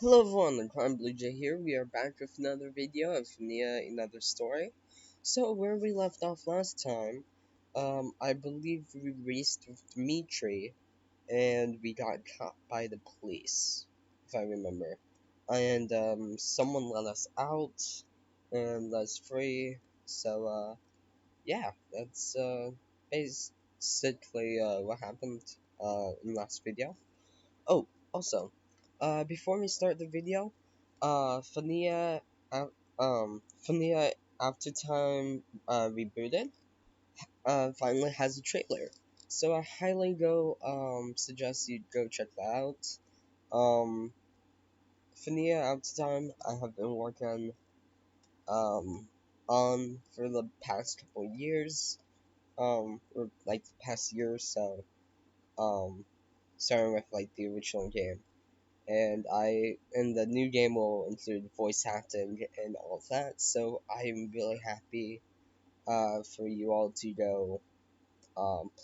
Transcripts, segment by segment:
Hello everyone, the Crime Blue Jay here. We are back with another video of Fnia, another story. So where we left off last time, I believe we raced with Dimitri, and we got caught by the police, if I remember. And someone let us out, and let us free. So yeah, that's basically what happened in the last video. Oh, also, before we start the video, Fnia, uh, Fnia after time rebooted, finally has a trailer. So I highly suggest you go check that out. Um, Fnia after time, I have been working on for the past couple years, or like the past year or so, starting with like the original game. And the new game will include voice acting and all of that. So I'm really happy for you all to go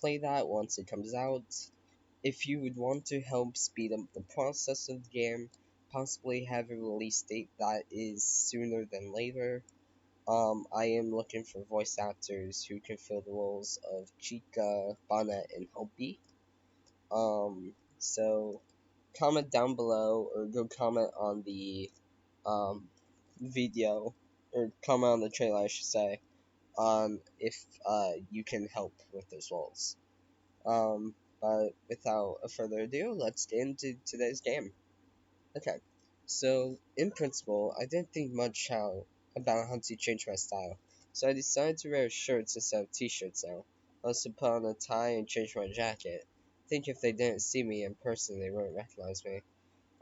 play that once it comes out. If you would want to help speed up the process of the game, possibly have a release date that is sooner than later. I am looking for voice actors who can fill the roles of Chica, Bonnet, and Hopi. So comment down below or go comment on the um, video, or comment on the trailer, I should say, on if you can help with those roles. But without further ado, let's get into today's game. Okay, so in principle, I didn't think much about how to change my style, so I decided to wear shirts instead of t-shirts now. I also put on a tie and changed my jacket. I think if they didn't see me in person, they wouldn't recognize me.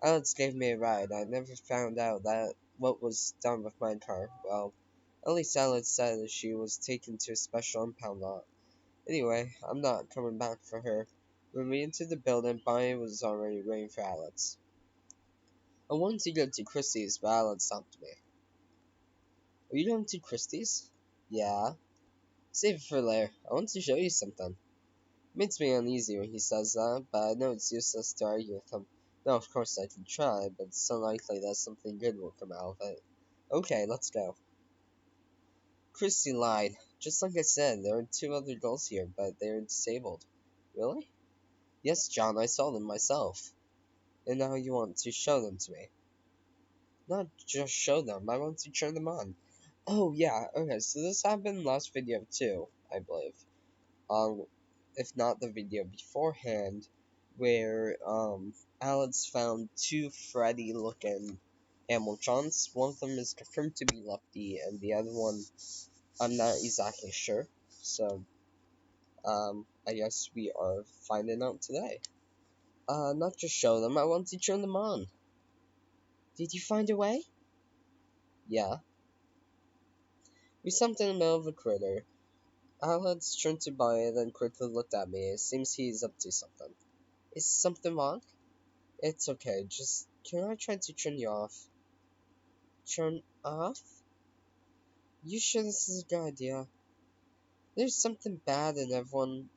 Alex gave me a ride. I never found out that what was done with my car. Well, at least Alex said that she was taken to a special impound lot. Anyway, I'm not coming back for her. When we entered the building, Bonnie was already waiting for Alex. I wanted to go to Christie's, but Alex stopped me. Are you going to Christie's? Yeah. Save it for later. I want to show you something. It makes me uneasy when he says that, but I know it's useless to argue with him. No, of course I can try, but it's unlikely that something good will come out of it. Okay, let's go. Christy lied. Just like I said, there are two other girls here, but they are disabled. Really? Yes, John, I saw them myself. And now you want to show them to me. Not just show them, I want to turn them on. Oh, yeah, okay, so this happened last video too, I believe. If not the video beforehand, where, Alex found two Freddy looking animatrons. One of them is confirmed to be lefty, and the other one, I'm not exactly sure. So, I guess we are finding out today. Not just show them, I want to turn them on. Did you find a way? Yeah. We jumped in the middle of a crater. Alex turned to buy it, then quickly looked at me. It seems he's up to something. Is something wrong? It's okay, just can I try to turn you off? Turn off? You sure this is a good idea? There's something bad in every one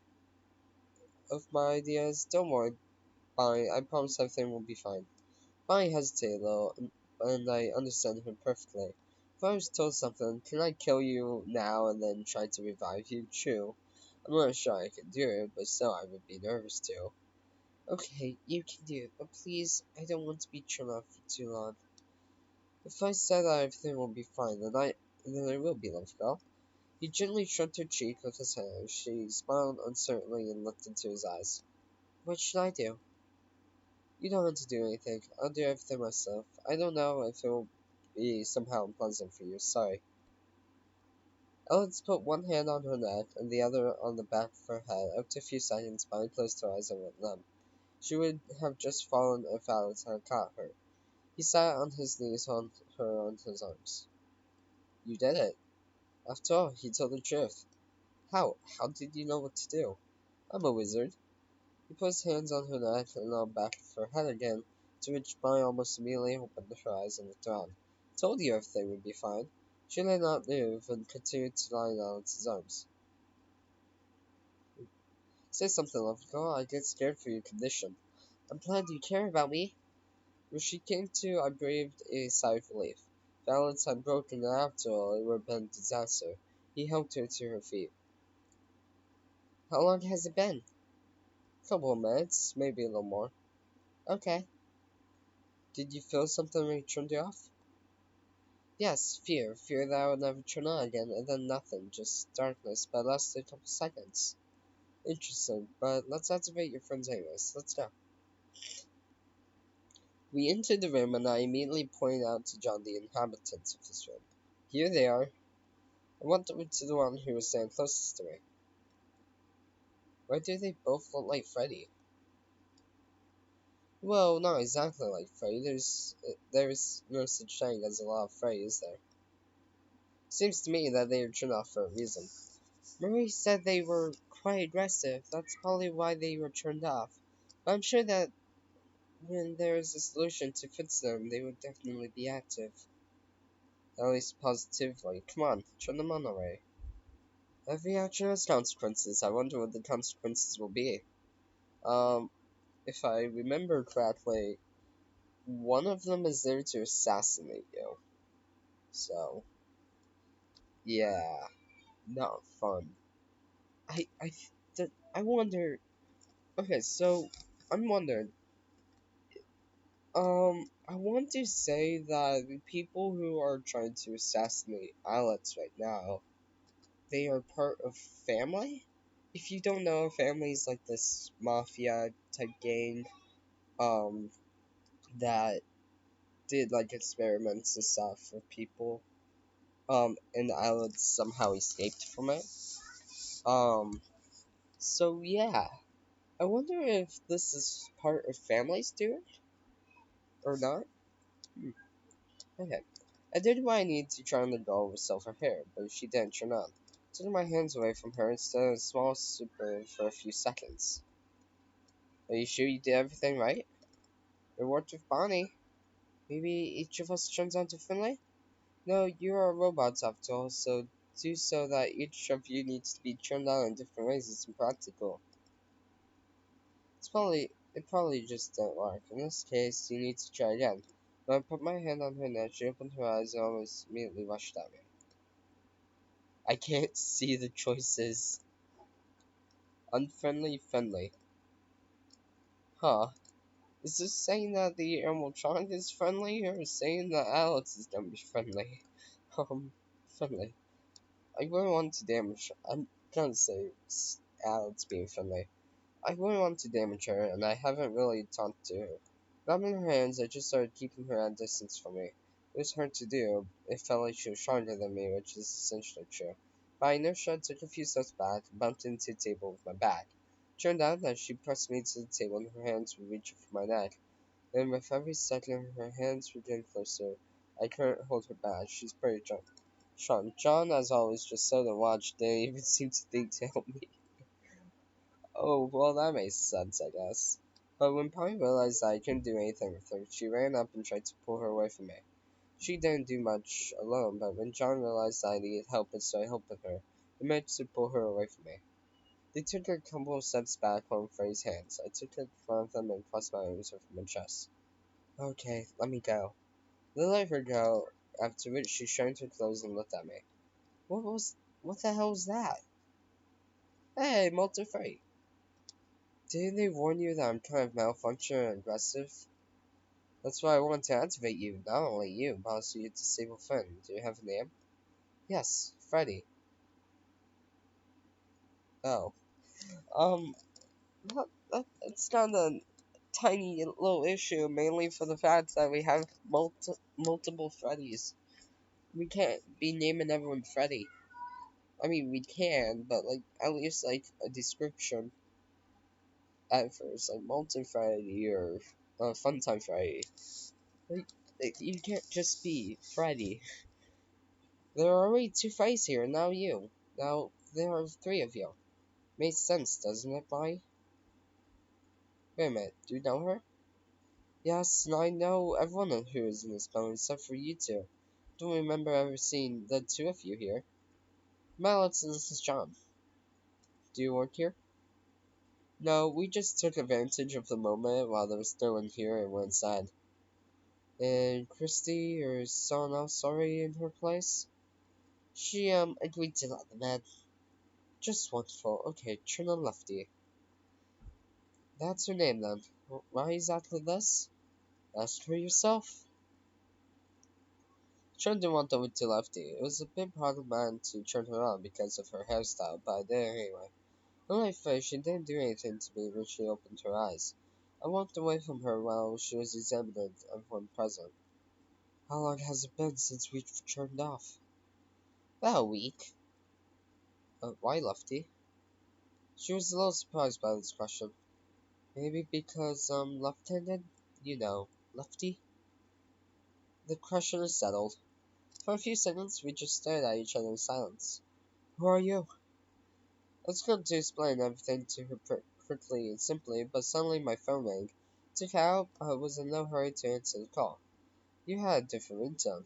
of my ideas. Don't worry, Bonnie. I promise everything will be fine. Bonnie hesitated a little, and I understand her perfectly. If I was told something, can I kill you now and then try to revive you? True. I'm not sure I can do it, but still I would be nervous too. Okay, you can do it, but please, I don't want to be turned off for too long. If I said that everything will be fine, then I will be, little girl. He gently stroked her cheek with his hand. She smiled uncertainly and looked into his eyes. What should I do? You don't have to do anything. I'll do everything myself. I don't know if it will be somehow unpleasant for you. Sorry. Alex put one hand on her neck and the other on the back of her head. After a few seconds, Bonnie closed her eyes and went numb. She would have just fallen if Alex had caught her. He sat on his knees on her on his arms. You did it. After all, he told the truth. How? How did you know what to do? I'm a wizard. He put his hands on her neck and on the back of her head again, to which Bonnie almost immediately opened her eyes and looked around. Told you everything would be fine. She did not move and continued to lie in Alex's arms. Say something, little girl. I get scared for your condition. I'm glad you care about me. When she came to, I breathed a sigh of relief. Balance had broken, and after all, it would have been a disaster. He helped her to her feet. How long has it been? A couple of minutes, maybe a little more. Okay. Did you feel something when you turned it off? Yes, fear. Fear that I would never turn on again, and then nothing, just darkness, but it lasted a couple seconds. Interesting, but let's activate your friends anyways. Let's go. We entered the room, and I immediately pointed out to John the inhabitants of this room. Here they are. I went over to the one who was standing closest to me. Why do they both look like Freddy? Well, not exactly like Freddy. There's no such thing as a lot of Freddy, is there? Seems to me that they were turned off for a reason. Marie said they were quite aggressive. That's probably why they were turned off. But I'm sure that when there is a solution to fix them, they would definitely be active. At least positively. Come on, turn them on already. Every action has consequences. I wonder what the consequences will be. Um, if I remember correctly, one of them is there to assassinate you. So, yeah, not fun. I, I, I wonder. Okay, so I'm wondering. I want to say that the people who are trying to assassinate Alex right now, they are part of family. If you don't know, family is like this mafia type gang, um, that did like experiments and stuff for people. And Alex somehow escaped from it. Um, so yeah, I wonder if this is part of family's doing or not. Hmm. Okay. I did what I needed to try on the doll with silver hair, but she didn't turn on. I took my hands away from her and stood in a small super for a few seconds. Are you sure you did everything right? It worked with Bonnie. Maybe each of us turns on differently? No, you are robots after all, so do so that each of you needs to be turned on in different ways is impractical. It probably just didn't work. In this case, you need to try again. When I put my hand on her neck, she opened her eyes and almost immediately rushed at me. I can't see the choices. Unfriendly, friendly. Huh. Is this saying that the animatronic is friendly, or saying that Alex is gonna be friendly? Friendly. I wouldn't want to damage. I'm gonna say Alex being friendly. I wouldn't want to damage her, and I haven't really talked to her. Grabbing her hands, I just started keeping her at a distance from me. It was hard to do. It felt like she was stronger than me, which is essentially true. By inertia, I took a few steps back, bumped into the table with my back. It turned out that she pressed me to the table, and her hands were reaching for my neck. And with every second, her hands were getting closer. I couldn't hold her back. She's pretty strong. John, as always, just sat and watched. Didn't even seem to think to help me. Oh, well, that makes sense, I guess. But when Polly realized that I couldn't do anything with her, she ran up and tried to pull her away from me. She didn't do much alone, but when John realized that I needed help and started helping her, he managed to pull her away from me. They took a couple of steps back on Freddy's hands. I took her in front of them and crossed my arms over my chest. Okay, let me go. They let her go, after which she strained her clothes and looked at me. What the hell was that? Hey, molten Freddy. Didn't they warn you that I'm kind of malfunctioning and aggressive? That's why I want to activate you. Not only you, but also your disabled friend. Do you have a name? Yes, Freddy. Oh. Um, it's kind of a tiny little issue, mainly for the fact that we have multiple Freddys. We can't be naming everyone Freddy. I mean, we can, but like at least like a description at first, like molten Freddy or Funtime Freddy. Like, you can't just be Freddy. There are already two Freddys here, and now you. Now there are three of you. Makes sense, doesn't it, Bonnie? Wait a minute, do you know her? Yes, and I know everyone who is in this building except for you two. Don't remember ever seeing the two of you here. Alex, this is John. Do you work here? No, we just took advantage of the moment while there was no one here and went inside. And Christy or someone else already in her place? She agreed to let them in. Just wonderful. Okay, turn on lefty. That's her name then. Why exactly this? Ask her yourself. Chun didn't want over to lefty. It was a bit hard of mine to turn her on because of her hairstyle, but I did it anyway. When I first, she didn't do anything to me when she opened her eyes. I walked away from her while she was examining everyone present. How long has it been since we turned off? About a week. Why lefty? She was a little surprised by this question. Maybe because, left-handed? You know, lefty? The question is settled. For a few seconds, we just stared at each other in silence. Who are you? I was going to explain everything to her quickly and simply, but suddenly my phone rang. Took out, but I was in no hurry to answer the call. You had a different ringtone.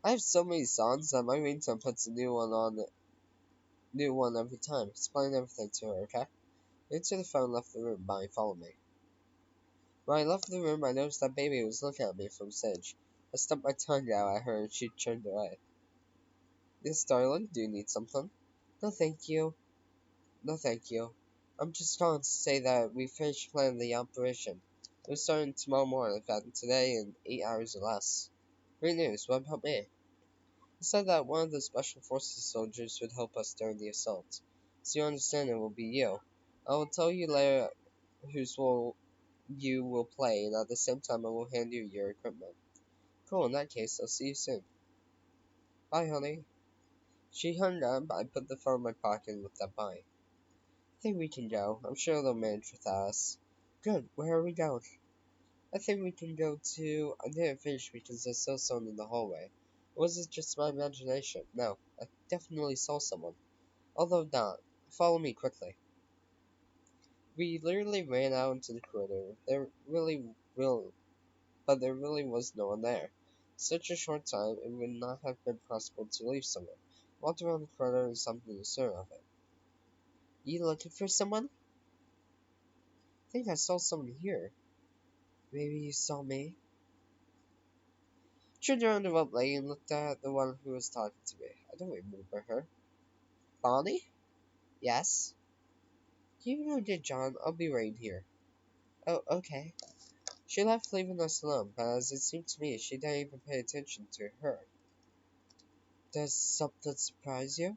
I have so many songs that my ringtone puts a new one every time. Explain everything to her, okay? I answered the phone and left the room. Bonnie followed me. When I left the room, I noticed that baby was looking at me from stage. I stuck my tongue out at her and she turned away. Yes, darling, do you need something? No, thank you. No, thank you. I'm just calling to say that we finished planning the operation. We're starting tomorrow morning, in fact, today in 8 hours or less. Great news, what about me? He said that one of the Special Forces soldiers would help us during the assault. So you understand it will be you. I will tell you later whose role you will play, and at the same time I will hand you your equipment. Cool, in that case, I'll see you soon. Bye, honey. She hung up, I put the phone in my pocket and looked at bye. I think we can go. I'm sure they'll manage without us. Good, where are we going? I think we can go to... I didn't finish because I saw someone in the hallway. Or was it just my imagination? No, I definitely saw someone. Although not. Follow me quickly. We literally ran out into the corridor. But there really was no one there. Such a short time, it would not have been possible to leave somewhere. Walked around the corridor and something certain of it. You looking for someone? I think I saw someone here. Maybe you saw me? Turned around abruptly and looked at the one who was talking to me. I don't remember her. Bonnie? Yes? You know good, John. I'll be right here. Oh, okay. She left, leaving us alone, but as it seemed to me, she didn't even pay attention to her. Does something surprise you?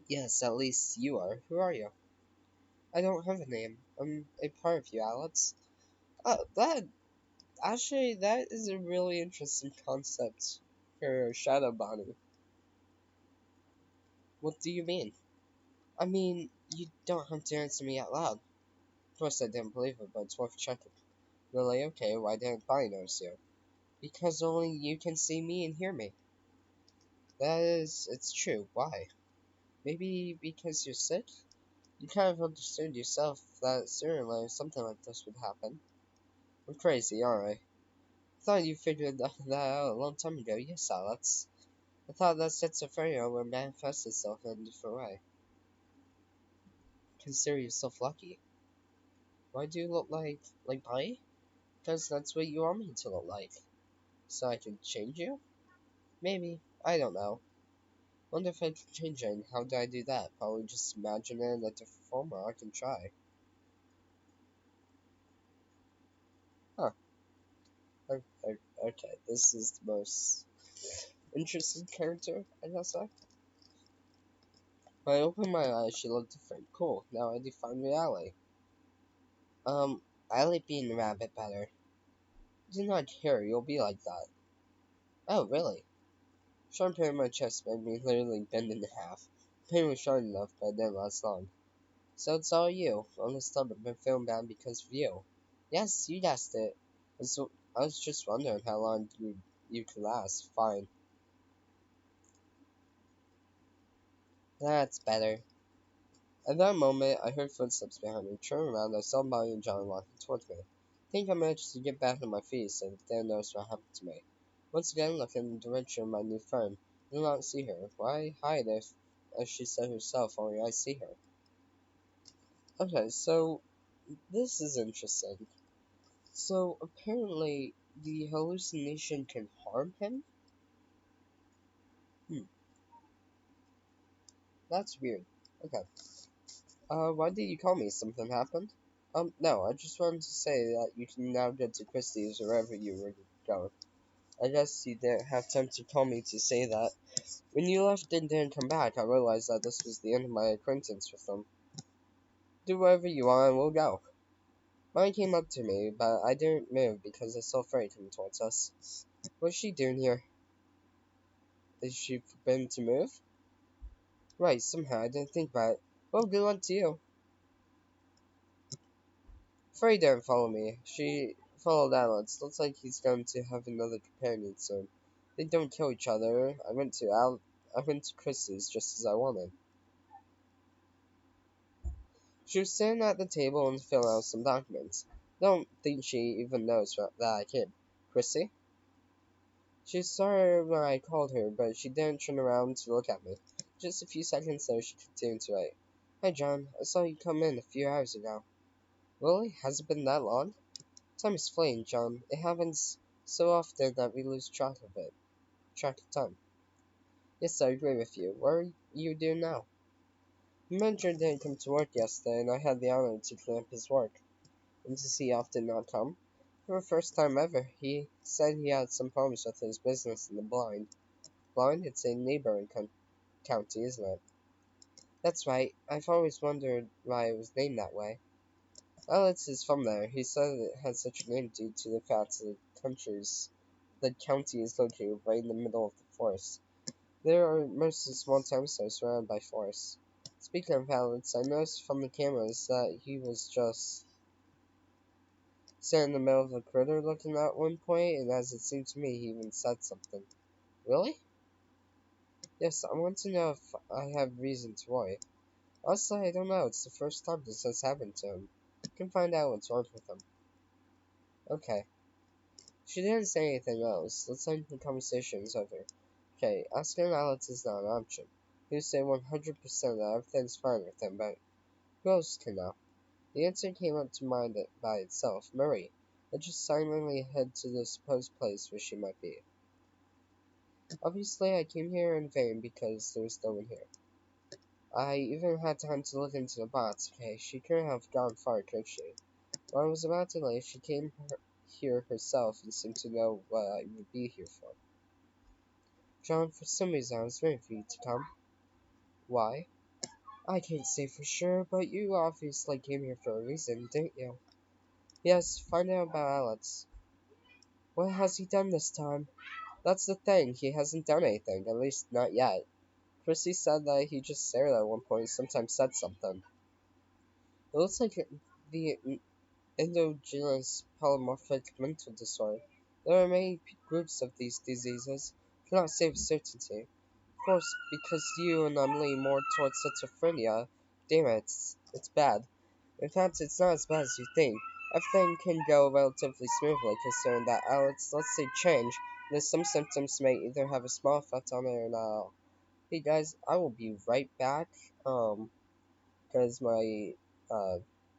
Yes, at least you are. Who are you? I don't have a name. I'm a part of you, Alex. That is a really interesting concept for Shadow Bonnie. What do you mean? I mean, you don't have to answer me out loud. Of course, I didn't believe it, but it's worth checking. Really? Okay, why didn't Bonnie notice you? Because only you can see me and hear me. It's true. Why? Maybe because you're sick? You kind of understood yourself that sooner or later something like this would happen. I'm crazy, aren't I? I thought you figured that out a long time ago. Yes, Alex. I thought that schizophrenia would manifest itself in a different way. Consider yourself lucky. Why do you look like Bonnie? Because that's what you want me to look like. So I can change you? Maybe. I don't know. Wonder if I can change it, and how do I do that? Probably just imagine it in a different form, or I can try. Huh. Okay, this is the most interesting character, I guess so. When I opened my eyes, she looked different. Cool, now I define reality. I like being a rabbit better. Do not care, you'll be like that. Oh, really? Sharp pain in my chest made me literally bend in half. The pain was strong enough, but it didn't last long. So it's all you. On the stomach, been feeling bad because of you. Yes, you guessed it. So I was just wondering how long you could last. Fine. That's better. At that moment, I heard footsteps behind me. Turning around, I saw Molly and John walking towards me. I think I managed to get back on my feet, so they didn't notice what happened to me. Once again, looking in the direction of my new friend, I did not see her. Why hide if, as she said herself, only I see her? Okay, so this is interesting. So apparently the hallucination can harm him? Hmm, that's weird. Okay. Why did you call me? Something happened? No, I just wanted to say that you can now get to Christie's wherever you were going. I guess you didn't have time to call me to say that. When you left and didn't come back, I realized that this was the end of my acquaintance with them. Do whatever you want and we'll go. Mine came up to me, but I didn't move because I saw Freddy coming towards us. What's she doing here? Is she forbidden to move? Right, somehow I didn't think about it. Well, good luck to you. Freddy didn't follow me. She followed Alex. Looks like he's going to have another companion soon. They don't kill each other. I went to Chris's just as I wanted. She was sitting at the table and filling out some documents. Don't think she even knows that I came. Chrissy? She saw when I called her, but she didn't turn around to look at me. Just a few seconds later, she continued to write. Hi, John. I saw you come in a few hours ago. Really? Has it been that long? Time is fleeing, John. It happens so often that we lose track of it. Track of time. Yes, I agree with you. What are you doing now? The manager didn't come to work yesterday, and I had the honor to clean up his work. And to see off did not come. For the first time ever, he said he had some problems with his business in the blind. Blind? It's a neighboring county, isn't it? That's right. I've always wondered why it was named that way. Alex is from there. He said it had such a name due to the fact that the county is located right in the middle of the forest. There are mostly small towns surrounded by forests. Speaking of Alex, I noticed from the cameras that he was just sitting in the middle of a critter looking at one point, and as it seemed to me, he even said something. Really? Yes, I want to know if I have reason to worry. Honestly, I don't know. It's the first time this has happened to him. I can find out what's wrong with him. Okay. She didn't say anything else. Let's end the conversation is over. Okay, asking Alex is not an option. You say 100% that everything's fine with him, but who else can know? The answer came up to mind by itself. Marie. I just silently head to the supposed place where she might be. Obviously, I came here in vain because there was no one here. I even had time to look into the box. Okay, she couldn't have gone far, could she? When I was about to leave, she came here herself and seemed to know what I would be here for. John, for some reason I was waiting for you to come. Why? I can't say for sure, but you obviously came here for a reason, didn't you? Yes, find out about Alex. What has he done this time? That's the thing, he hasn't done anything, at least not yet. Chrissy said that he just stared at one point and sometimes said something. It looks like the endogenous polymorphic mental disorder. There are many groups of these diseases. Cannot say with certainty. Of course, because you and I'm leaning more towards schizophrenia. Damn it, it's bad. In fact, it's not as bad as you think. Everything can go relatively smoothly considering that Alex, let's say, change, and some symptoms may either have a small effect on it or not at all. Hey guys, I will be right back. Because my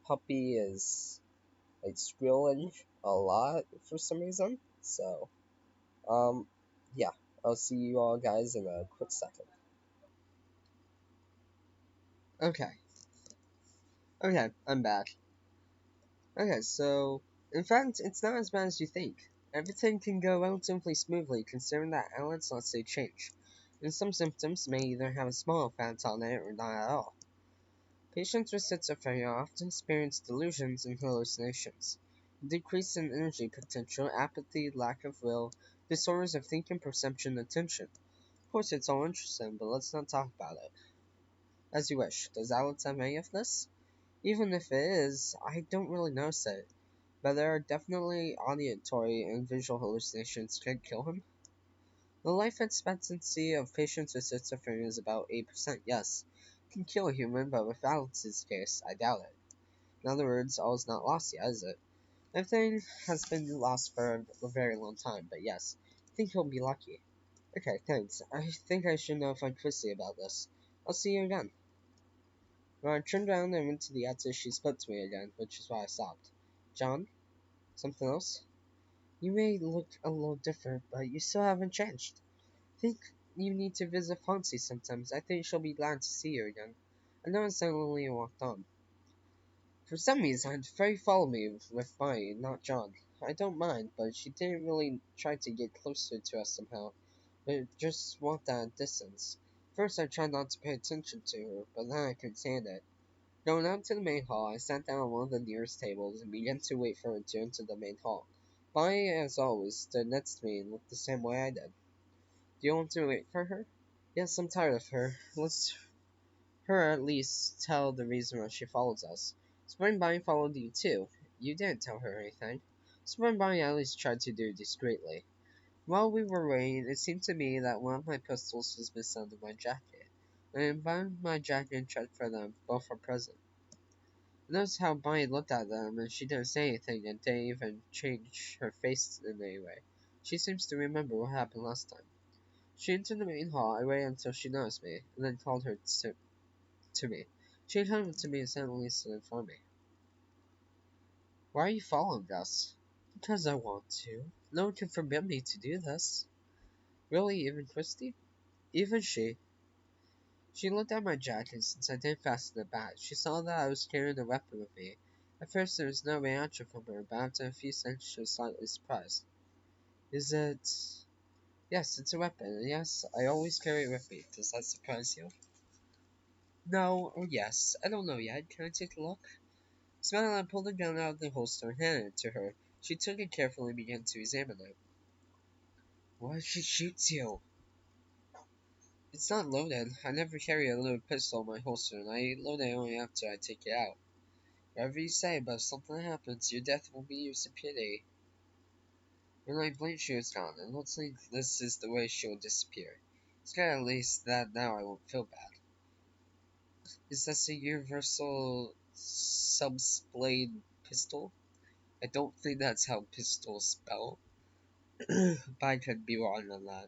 puppy is like squealing a lot for some reason. So, um, yeah, I'll see you all guys in a quick second. Okay, okay, I'm back. Okay, so in fact, it's not as bad as you think. Everything can go relatively smoothly considering that Alex lets say change, and some symptoms may either have a small effect on it or not at all. Patients with schizophrenia often experience delusions and hallucinations, decrease in energy potential, apathy, lack of will, disorders of thinking, perception, and attention. Of course, it's all interesting, but let's not talk about it. As you wish. Does Alex have any of this? Even if it is, I don't really notice it. But there are definitely auditory and visual hallucinations that can kill him. The life expectancy of patients with schizophrenia is about 8%, yes. It can kill a human, but with Alex's case, I doubt it. In other words, all is not lost yet, is it? Everything has been lost for a very long time, but yes, I think he'll be lucky. Okay, thanks. I think I should notify Chrissy about this. I'll see you again. When I turned around and went to the exit, she spoke to me again, which is why I stopped. John? Something else? You may look a little different, but you still haven't changed. I think you need to visit Fonzie sometimes. I think she'll be glad to see you again. I noticed I only walked on. For some reason, Freddy followed me with Bonnie, not John. I don't mind, but she didn't really try to get closer to us somehow, but just walked at a distance. First I tried not to pay attention to her, but then I couldn't stand it. Going out to the main hall, I sat down on one of the nearest tables and began to wait for her to enter the main hall. Bonnie, as always, stood next to me and looked the same way I did. Do you want to wait for her? Yes, I'm tired of her. Let's her at least tell the reason why she follows us. Spring Bonnie followed you too. You didn't tell her anything. Spring Bonnie at least tried to do discreetly. While we were waiting, it seemed to me that one of my pistols was missing under my jacket. I unbuttoned my jacket and checked for them. Both were present. I noticed how Bonnie looked at them, and she didn't say anything and didn't even change her face in any way. She seems to remember what happened last time. She entered the main hall. I waited until she noticed me, and then called her to me. She handed to me and suddenly stood in front of me. Why are you following us? Because I want to. No one can forbid me to do this. Really, even Christy? Even she. She looked at my jacket since I didn't fasten it back. She saw that I was carrying a weapon with me. At first there was no reaction from her, but after a few seconds she was slightly surprised. Is it... Yes, it's a weapon, and yes, I always carry it with me. Does that surprise you? No, or yes, I don't know yet. Can I take a look? Smiling, I pulled the gun out of the holster and handed it to her. She took it carefully and began to examine it. What if she shoots you? It's not loaded. I never carry a loaded pistol in my holster, and I load it only after I take it out. Whatever you say, but if something happens, your death will be used in pity. When I blinked, she was gone. It looks like this is the way she will disappear. It's good at least that now I won't feel bad. Is this a universal subsblade pistol? I don't think that's how pistols spell, but I could be wrong on that.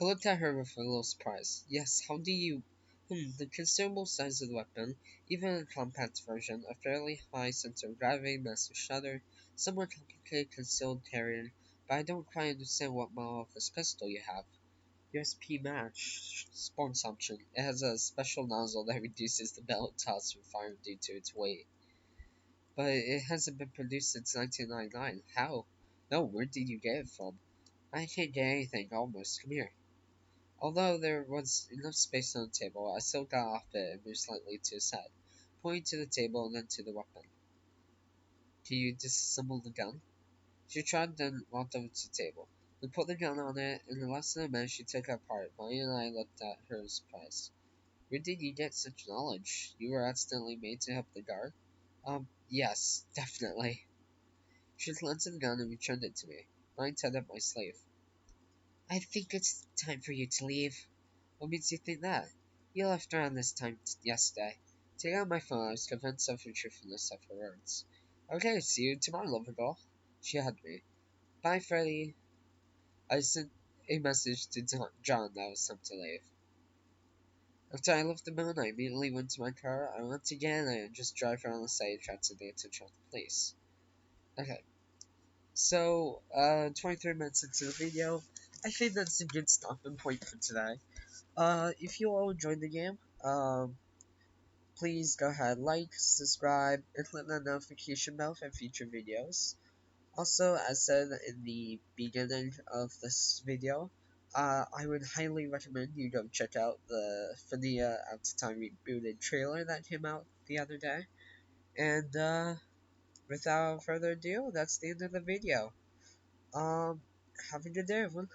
I looked at her with a little surprise. Yes, how do you... the considerable size of the weapon, even in a compact version, a fairly high center of gravity, massive shutter, somewhat complicated concealed carrying, but I don't quite understand what model of this pistol you have. USP match, spawn assumption. It has a special nozzle that reduces the pellet toss from firing due to its weight. But it hasn't been produced since 1999. How? No, where did you get it from? I can't get anything, almost. Come here. Although there was enough space on the table, I still got off it and moved slightly to his side, pointing to the table and then to the weapon. Can you disassemble the gun? She tried, then walked over to the table. We put the gun on it, and in less than a minute she took it apart. Bonnie and I looked at her in surprise. Where did you get such knowledge? You were accidentally made to help the guard? Yes, definitely. She planted the gun and returned it to me. Bonnie tied up my sleeve. I think it's time for you to leave. What makes you think that? You left around this time yesterday. Taking out my phone, I was convinced of the truthfulness of her words. Okay, see you tomorrow, lover girl. She hugged me. Bye, Freddy. I sent a message to John that was time to leave. After I left the moon, I immediately went to my car. I went to get in and just drive around the site, attracting the attention of the police. Okay, so 23 minutes into the video, I think that's a good stopping point for today. If you all enjoyed the game, please go ahead, like, subscribe, and click the notification bell for future videos. Also, as said in the beginning of this video, I would highly recommend you go check out the Fnia Out of Time Rebooted trailer that came out the other day. And, without further ado, that's the end of the video. Have a good day, everyone.